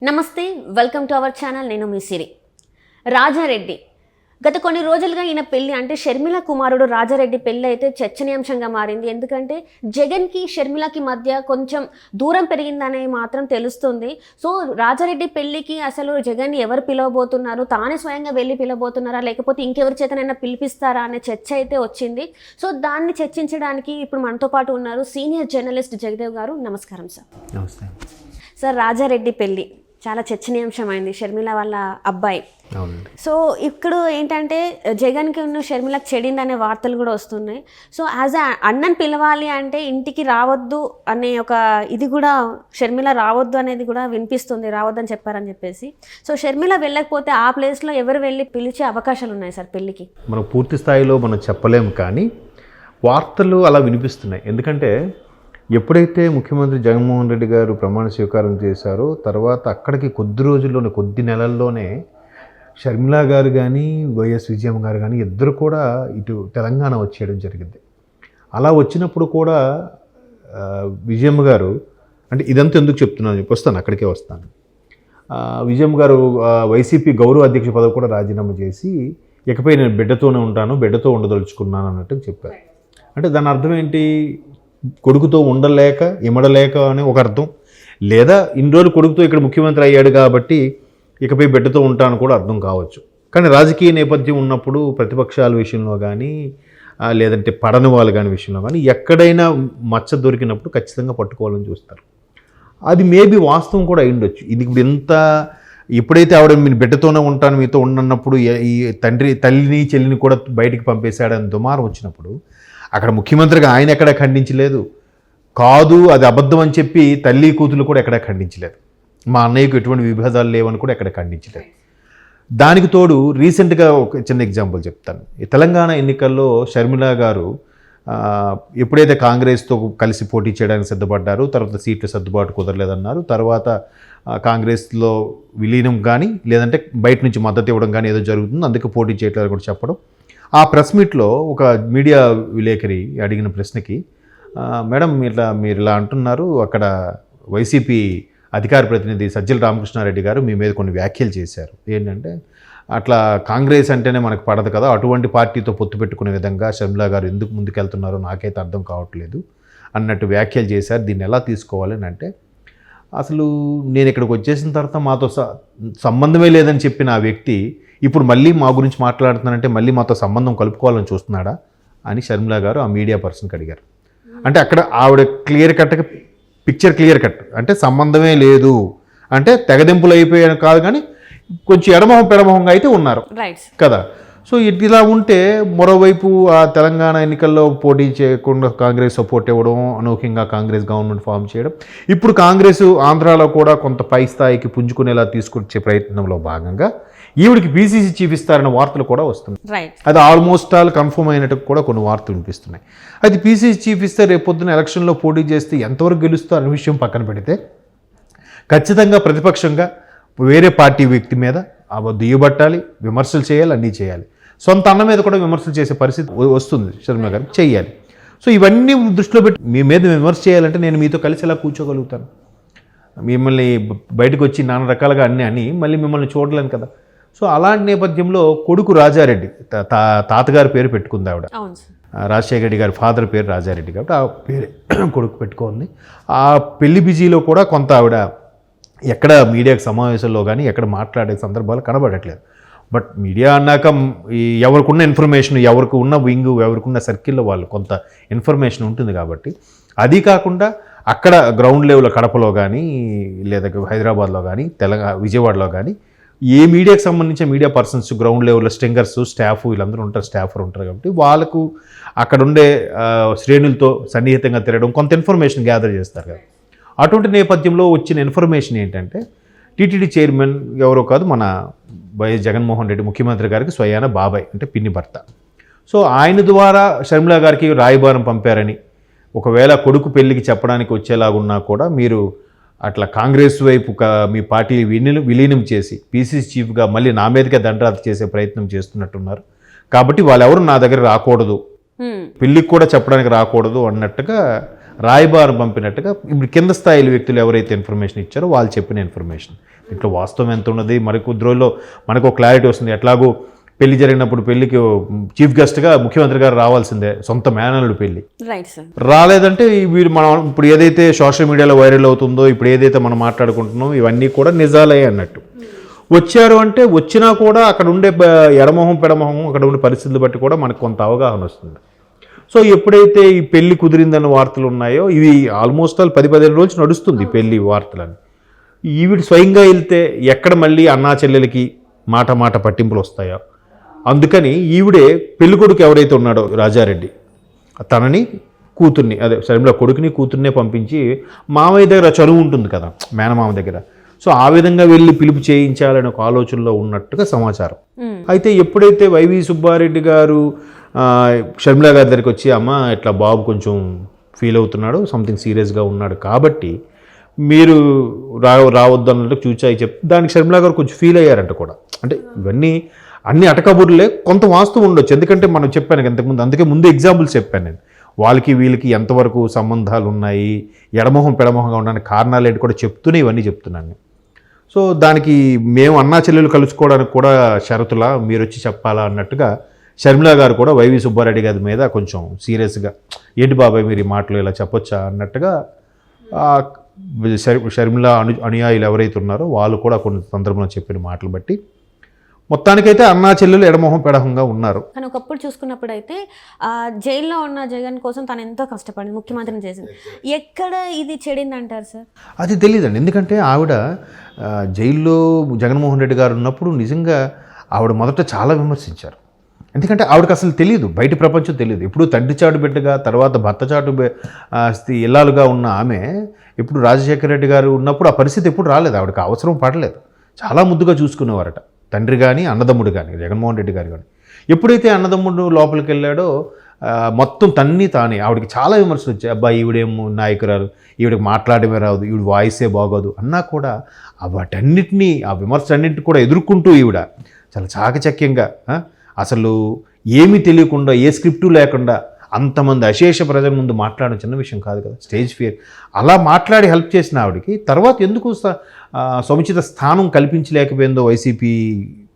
నమస్తే, welcome to our channel. నేను మీ సిరి. రాజారెడ్డి గత కొన్ని రోజులుగా ఈయన పెళ్లి అంటే షర్మిల కుమారుడు రాజారెడ్డి పెళ్లి అయితే చర్చనీయాంశంగా మారింది. ఎందుకంటే జగన్కి షర్మిలకి మధ్య కొంచెం దూరం పెరిగిందనే మాత్రం తెలుస్తుంది. సో రాజారెడ్డి పెళ్లికి అసలు జగన్ ఎవరు పిలవబోతున్నారు, తానే స్వయంగా వెళ్ళి పిలవబోతున్నారా లేకపోతే ఇంకెవరి చేతనైనా పిలిపిస్తారా అనే చర్చ అయితే వచ్చింది. సో దాన్ని చర్చించడానికి ఇప్పుడు మనతో పాటు ఉన్నారు సీనియర్ జర్నలిస్ట్ జగదేవ్ గారు. నమస్కారం సార్. నమస్తే సార్, రాజారెడ్డి పెళ్లి చాలా చర్చనీయాంశమైంది, షర్మిల వాళ్ళ అబ్బాయి. సో ఇప్పుడు ఏంటంటే జగన్కి ఉన్న షర్మిలకు చెడిందనే వార్తలు కూడా వస్తున్నాయి. సో యాజ్ అన్నని పిలవాలి అంటే ఇంటికి రావద్దు అనే ఒక ఇది కూడా, షర్మిల రావద్దు అనేది కూడా వినిపిస్తుంది, రావద్దని చెప్పారని చెప్పేసి. సో షర్మిల వెళ్ళకపోతే ఆ ప్లేస్లో ఎవరు వెళ్ళి పిలిచే అవకాశాలు ఉన్నాయి సార్ పెళ్ళికి? మనం పూర్తి స్థాయిలో మనం చెప్పలేము, కానీ వార్తలు అలా వినిపిస్తున్నాయి. ఎందుకంటే ఎప్పుడైతే ముఖ్యమంత్రి జగన్మోహన్ రెడ్డి గారు ప్రమాణ స్వీకారం చేశారో తర్వాత అక్కడికి కొద్ది రోజుల్లోనే, కొద్ది నెలల్లోనే షర్మిల గారు కానీ వైఎస్ విజయమ్మ గారు కానీ ఇద్దరు కూడా ఇటు తెలంగాణ వచ్చేయడం జరిగింది. అలా వచ్చినప్పుడు కూడా విజయమ్మ గారు, అంటే ఇదంతా ఎందుకు చెప్తున్నాను వస్తాను, అక్కడికే వస్తాను. విజయమ్మ గారు వైసీపీ గౌరవ అధ్యక్ష పదవి కూడా రాజీనామా చేసి ఇకపై నేను బిడ్డతోనే ఉంటాను, బిడ్డతో ఉండదలుచుకున్నాను అన్నట్టు చెప్పారు. అంటే దాని అర్థం ఏంటి? కొడుకుతో ఉండలేక ఇమడలేక అని ఒక అర్థం, లేదా ఇన్ని రోజులు కొడుకుతో ఇక్కడ ముఖ్యమంత్రి అయ్యాడు కాబట్టి ఇకపై బిడ్డతో ఉంటాను కూడా అర్థం కావచ్చు. కానీ రాజకీయ నేపథ్యం ఉన్నప్పుడు ప్రతిపక్షాల విషయంలో కానీ లేదంటే పడని వాళ్ళు కానీ విషయంలో కానీ ఎక్కడైనా మచ్చ దొరికినప్పుడు ఖచ్చితంగా పట్టుకోవాలని చూస్తారు. అది మేబీ వాస్తవం కూడా అయ్యుండొచ్చు. ఇది ఇప్పుడు ఎంత ఎప్పుడైతే ఆవిడ మీ బిడ్డతోనే ఉంటాను మీతో ఉండన్నప్పుడు ఈ తల్లిని చెల్లిని కూడా బయటికి పంపేశాడని దుమారం వచ్చినప్పుడు అక్కడ ముఖ్యమంత్రిగా ఆయన ఎక్కడా ఖండించలేదు, కాదు అది అబద్ధం అని చెప్పి తల్లి కూతురు కూడా ఎక్కడా ఖండించలేదు, మా అన్నయ్యకు ఎటువంటి విభేదాలు లేవని కూడా ఎక్కడ ఖండించలేదు. దానికి తోడు రీసెంట్గా ఒక చిన్న ఎగ్జాంపుల్ చెప్తాను. ఈ తెలంగాణ ఎన్నికల్లో షర్మిల గారు ఎప్పుడైతే కాంగ్రెస్తో కలిసి పోటీ చేయడానికి సిద్ధపడ్డారు, తర్వాత సీట్ల సర్దుబాటు కుదరలేదన్నారు, తర్వాత కాంగ్రెస్లో విలీనం కానీ లేదంటే బయట నుంచి మద్దతు ఇవ్వడం కానీ ఏదో జరుగుతుంది, అందుకే పోటీ చేయట్లేదు కూడా చెప్పడం. ఆ ప్రెస్ మీట్లో ఒక మీడియా విలేకరి అడిగిన ప్రశ్నకి, మేడం మీరు ఇలా అంటున్నారు, అక్కడ వైసీపీ అధికార ప్రతినిధి సజ్జల రామకృష్ణారెడ్డి గారు మీ మీద కొన్ని వ్యాఖ్యలు చేశారు. ఏంటంటే అట్లా కాంగ్రెస్ అంటేనే మనకు పడదు కదా, అటువంటి పార్టీతో పొత్తు పెట్టుకునే విధంగా షర్మిల గారు ఎందుకు ముందుకెళ్తున్నారో నాకైతే అర్థం కావట్లేదు అన్నట్టు వ్యాఖ్యలు చేశారు. దీన్ని ఎలా తీసుకోవాలని అంటే, అసలు నేను ఇక్కడికి వచ్చేసిన తర్వాత మాతో సంబంధమే లేదని చెప్పిన ఆ వ్యక్తి ఇప్పుడు మళ్ళీ మా గురించి మాట్లాడుతున్నానంటే మళ్ళీ మాతో సంబంధం కలుపుకోవాలని చూస్తున్నాడా అని షర్మిల గారు ఆ మీడియా పర్సన్కి అడిగారు. అంటే అక్కడ ఆవిడ క్లియర్ కట్గా పిక్చర్ క్లియర్ కట్, అంటే సంబంధమే లేదు అంటే తెగదెంపులు అయిపోయాను కాదు, కానీ కొంచెం ఎడమొహం పెడమొహంగా అయితే ఉన్నారు కదా. సో ఇలా ఉంటే మరోవైపు ఆ తెలంగాణ ఎన్నికల్లో పోటీ చేయకుండా కాంగ్రెస్ సపోర్ట్ ఇవ్వడం, అనూహ్యంగా కాంగ్రెస్ గవర్నమెంట్ ఫామ్ చేయడం, ఇప్పుడు కాంగ్రెస్ ఆంధ్రాలో కూడా కొంత పై స్థాయికి పుంజుకునేలా తీసుకొచ్చే ప్రయత్నంలో భాగంగా ఈవిడికి పీసీసీ చీఫ్ ఇస్తారన్న వార్తలు కూడా వస్తున్నాయి. అది ఆల్మోస్ట్ ఆల్ కన్ఫర్మ్ అయినట్టు కూడా కొన్ని వార్తలు వినిపిస్తున్నాయి. అయితే పీసీసీ చీఫ్ ఇస్తే రేపొద్దున ఎలక్షన్లో పోటీ చేస్తే ఎంతవరకు గెలుస్తారు అనే విషయం పక్కన పెడితే ఖచ్చితంగా ప్రతిపక్షంగా వేరే పార్టీ వ్యక్తి మీద దుయ్యబట్టాలి, విమర్శలు చేయాలి, అన్నీ చేయాలి. సొంత అన్న మీద కూడా విమర్శలు చేసే పరిస్థితి వస్తుంది షర్మిల గారికి, చెయ్యాలి. సో ఇవన్నీ దృష్టిలో పెట్టి మీ మీద విమర్శ చేయాలంటే నేను మీతో కలిసి ఎలా కూర్చోగలుగుతాను? మిమ్మల్ని బయటకు వచ్చి నానా రకాలుగా అన్నీ అని మళ్ళీ మిమ్మల్ని చూడలేను కదా. సో అలాంటి నేపథ్యంలో కొడుకు రాజారెడ్డి, తాతగారి పేరు పెట్టుకుంది ఆవిడ, రాజశేఖర రెడ్డి గారి ఫాదర్ పేరు రాజారెడ్డి కాబట్టి ఆ పేరు కొడుకు పెట్టుకుంది. ఆ పెళ్లి బిజీలో కూడా కొంత ఆవిడ ఎక్కడ మీడియాకు సమావేశంలో కానీ ఎక్కడ మాట్లాడే సందర్భాలు కనబడట్లేదు. బట్ మీడియా అన్నాక ఎవరికున్న ఇన్ఫర్మేషన్, ఎవరికి ఉన్న వింగ్, ఎవరికున్న సర్కిల్లో వాళ్ళు కొంత ఇన్ఫర్మేషన్ ఉంటుంది కాబట్టి, అది కాకుండా అక్కడ గ్రౌండ్ లెవెల్ కడపలో కానీ లేదా హైదరాబాద్లో కానీ విజయవాడలో కానీ ఏ మీడియాకి సంబంధించిన మీడియా పర్సన్స్ గ్రౌండ్ లెవెల్లో స్టింగర్స్, స్టాఫ్ వీళ్ళందరూ ఉంటారు, స్టాఫర్ ఉంటారు కాబట్టి వాళ్ళకు అక్కడ ఉండే శ్రేణులతో సన్నిహితంగా తిరగడం, కొంత ఇన్ఫర్మేషన్ గ్యాదర్ చేస్తారు కదా. అటువంటి నేపథ్యంలో వచ్చిన ఇన్ఫర్మేషన్ ఏంటంటే టీటీడీ చైర్మన్ ఎవరో కాదు, మన వైఎస్ జగన్మోహన్ రెడ్డి ముఖ్యమంత్రి గారికి స్వయాన బాబాయ్, అంటే పిన్ని భర్త. సో ఆయన ద్వారా షర్మిల గారికి రాయబారం పంపారని, ఒకవేళ కొడుకు పెళ్లికి చెప్పడానికి వచ్చేలాగున్నా కూడా మీరు అట్లా కాంగ్రెస్ వైపు మీ పార్టీ విలీనం చేసి పీసీసీ చీఫ్గా మళ్ళీ నా మీదకే దండరాత చేసే ప్రయత్నం చేస్తున్నట్టున్నారు కాబట్టి వాళ్ళెవరు నా దగ్గర రాకూడదు, పెళ్ళికి కూడా చెప్పడానికి రాకూడదు అన్నట్టుగా రాయబారం పంపినట్టుగా ఇప్పుడు కింద స్థాయిల వ్యక్తులు ఎవరైతే ఇన్ఫర్మేషన్ ఇచ్చారో వాళ్ళు చెప్పిన ఇన్ఫర్మేషన్. దీంట్లో వాస్తవం ఎంత ఉన్నది మరి కొద్ది రోజుల్లో మనకు క్లారిటీ వస్తుంది. ఎట్లాగో పెళ్లి జరిగినప్పుడు పెళ్లికి చీఫ్ గెస్ట్గా ముఖ్యమంత్రి గారు రావాల్సిందే, సొంత మేనల్లుడు పెళ్లి. Right sir. రాలేదంటే వీరు మనం ఇప్పుడు ఏదైతే సోషల్ మీడియాలో వైరల్ అవుతుందో, ఇప్పుడు ఏదైతే మనం మాట్లాడుకుంటున్నామో ఇవన్నీ కూడా నిజాలే అన్నట్టు. వచ్చారు అంటే వచ్చినా కూడా అక్కడ ఉండే ఎడమొహం పెడమొహం అక్కడ ఉండే పరిస్థితులు బట్టి కూడా మనకు కొంత అవగాహన వస్తుంది. సో ఎప్పుడైతే ఈ పెళ్లి కుదిరిందన్న వార్తలు ఉన్నాయో ఇవి ఆల్మోస్ట్ 10-15 రోజులు నడుస్తుంది ఈ పెళ్లి వార్తలని. ఈవిడ స్వయంగా వెళ్తే ఎక్కడ మళ్ళీ అన్నా చెల్లెలకి మాట మాట పట్టింపులు వస్తాయో, అందుకని ఈవిడే పెళ్ళికొడుకు ఎవరైతే ఉన్నాడో రాజారెడ్డి తనని కూతుర్ని అదే షర్మిల కొడుకుని కూతుర్నే పంపించి మామయ్య దగ్గర చనువు ఉంటుంది కదా మేనమామ దగ్గర, సో ఆ విధంగా వెళ్ళి పిలుపు చేయించాలనే ఒక ఆలోచనలో ఉన్నట్టుగా సమాచారం. అయితే ఎప్పుడైతే వైవి సుబ్బారెడ్డి గారు షర్మిల గారి దగ్గరికి వచ్చి అమ్మ ఇట్లా బాబు కొంచెం ఫీల్ అవుతున్నాడు, సంథింగ్ సీరియస్గా ఉన్నాడు కాబట్టి మీరు రావద్దు అన్నట్టు చూచాయి చెప్తే దానికి షర్మిల గారు కొంచెం ఫీల్ అయ్యారంట కూడా. అంటే ఇవన్నీ అన్ని అటకబుర్లే, కొంత వాస్తవం ఉండొచ్చు. ఎందుకంటే మనం చెప్పాను ఇంతకుముందు, అందుకే ముందు ఎగ్జాంపుల్స్ చెప్పాను నేను. వాళ్ళకి వీళ్ళకి ఎంతవరకు సంబంధాలు ఉన్నాయి, ఎడమొహం పెడమొహంగా ఉండడానికి కారణాలు ఏంటి కూడా చెప్తూనే ఇవన్నీ చెప్తున్నాను. సో దానికి మేము అన్నా చెల్లెలు కలుసుకోవడానికి కూడా షరతులా మీరు వచ్చి చెప్పాలా అన్నట్టుగా షర్మిల గారు కూడా వైవి సుబ్బారెడ్డి గారి మీద కొంచెం సీరియస్గా ఏంటి బాబాయ్ మీరు ఈ మాటలు ఇలా చెప్పొచ్చా అన్నట్టుగా షర్మిల అనుయాయులు ఎవరైతే ఉన్నారో వాళ్ళు కూడా కొన్ని సందర్భంలో చెప్పిన మాటలు బట్టి మొత్తానికైతే అన్నా చెల్లెలు ఎడమొహం పెడమొహంగా ఉన్నారు. కానీ ఒకప్పుడు చూసుకున్నప్పుడు అయితే జైల్లో ఉన్న జగన్ కోసం తను ఎంతో కష్టపడింది, ముఖ్యమంత్రిని చేసింది. ఎక్కడ ఇది చెడిందంటారు సార్? అది తెలియదండి. ఎందుకంటే ఆవిడ జైల్లో జగన్మోహన్ రెడ్డి గారు ఉన్నప్పుడు నిజంగా ఆవిడ మొదట చాలా విమర్శించారు. ఎందుకంటే ఆవిడకి అసలు తెలియదు, బయట ప్రపంచం తెలియదు. ఇప్పుడు తండ్రి చాటు బిడ్డగా తర్వాత భర్త చాటు ఇల్లాలుగా ఉన్న ఆమె ఇప్పుడు రాజశేఖర రెడ్డి గారు ఉన్నప్పుడు ఆ పరిస్థితి ఎప్పుడు రాలేదు, ఆవిడకి అవసరం పడలేదు. చాలా ముద్దుగా చూసుకునేవారట తండ్రి కానీ అన్నదమ్ముడు కానీ జగన్మోహన్ రెడ్డి గారు కానీ. ఎప్పుడైతే అన్నదమ్ముడు లోపలికి వెళ్ళాడో మొత్తం తానే ఆవిడకి చాలా విమర్శలు వచ్చాయి. అబ్బాయి ఈవిడేమో నాయకురాలు, ఈవిడకి మాట్లాడమే రాదు, ఈవిడ వాయిసే బాగోదు అన్నా కూడా వాటన్నిటినీ ఆ విమర్శలన్నింటినీ కూడా ఎదుర్కొంటూ ఈవిడ చాలా చాకచక్యంగా అసలు ఏమీ తెలియకుండా ఏ స్క్రిప్టు లేకుండా అంతమంది అశేష ప్రజల ముందు మాట్లాడడం చిన్న విషయం కాదు కదా, స్టేజ్ ఫియర్. అలా మాట్లాడి హెల్ప్ చేసిన ఆవిడకి తర్వాత ఎందుకు సముచిత స్థానం కల్పించలేకపోయిందో వైసీపీ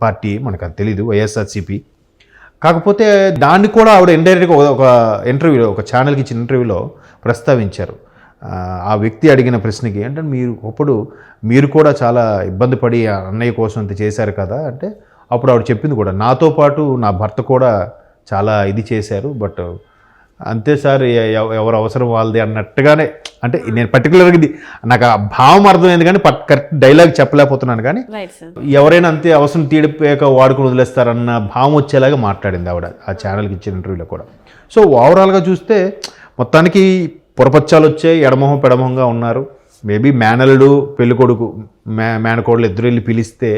పార్టీ మనకు అది తెలీదు, వైఎస్ఆర్సీపీ. కాకపోతే దాన్ని కూడా ఆవిడ ఇండైరెక్ట్గా ఒక ఇంటర్వ్యూలో, ఒక ఛానల్కి ఇచ్చిన ఇంటర్వ్యూలో ప్రస్తావించారు. ఆ వ్యక్తి అడిగిన ప్రశ్నకి అంటే మీరు కూడా చాలా ఇబ్బంది పడి అన్నయ్య కోసం ఇంత చేశారు కదా అంటే అప్పుడు ఆవిడ చెప్పింది కూడా, నాతో పాటు నా భర్త కూడా చాలా ఇది చేశారు, బట్ అంతే సార్ ఎవరు అవసరం వాళ్ళది అన్నట్టుగానే. అంటే నేను పర్టికులర్గా ఇది నాకు ఆ భావం అర్థమైంది కానీ కరెక్ట్ డైలాగ్ చెప్పలేకపోతున్నాను కానీ ఎవరైనా అంతే అవసరం తీడిపోయాక వాడుకుని వదిలేస్తారన్న భావం వచ్చేలాగా మాట్లాడింది ఆవిడ ఆ ఛానల్కి ఇచ్చిన ఇంటర్వ్యూలో కూడా. సో ఓవరాల్గా చూస్తే మొత్తానికి పొరపచ్చాలు వచ్చాయి, ఎడమొహం పెడమొహంగా ఉన్నారు. మేబీ మేనల్లుడు పెళ్ళికొడుకు మేనకోడలు ఇద్దరు వెళ్ళి పిలిస్తే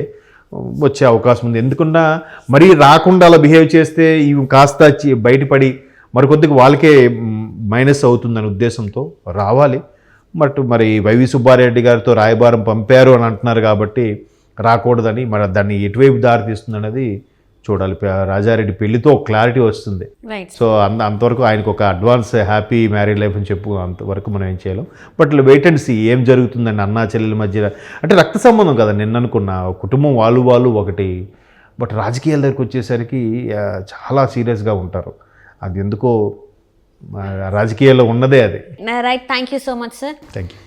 వచ్చే అవకాశం ఉంది. ఎందుకున్నా మరీ రాకుండా అలా బిహేవ్ చేస్తే ఇవి కాస్త బయటపడి మరికొద్దిగా వాళ్ళకే మైనస్ అవుతుందనే ఉద్దేశంతో రావాలి. మరి వైవి సుబ్బారెడ్డి గారితో రాయబారం పంపారు అని అంటున్నారు కాబట్టి రాకూడదని, మరి దాన్ని ఎటువైపు దారి తీస్తుంది అనేది చూడాలి. రాజారెడ్డి పెళ్లితో క్లారిటీ వస్తుంది. సో అంతవరకు ఆయనకు ఒక అడ్వాన్స్ హ్యాపీ మ్యారీడ్ లైఫ్ అని చెప్పు, అంతవరకు మనం ఏం చేయలేం. బట్ వెయిట్ అండ్ సీ ఏం జరుగుతుందండి అన్నా చెల్లెల మధ్య. అంటే రక్త సంబంధం కదా, నిన్న అనుకున్న కుటుంబం వాళ్ళు ఒకటి, బట్ రాజకీయాల దగ్గరికి వచ్చేసరికి చాలా సీరియస్గా ఉంటారు. అది ఎందుకో రాజకీయాల్లో ఉన్నదే అది. Right, thank you so much sir. Thank you.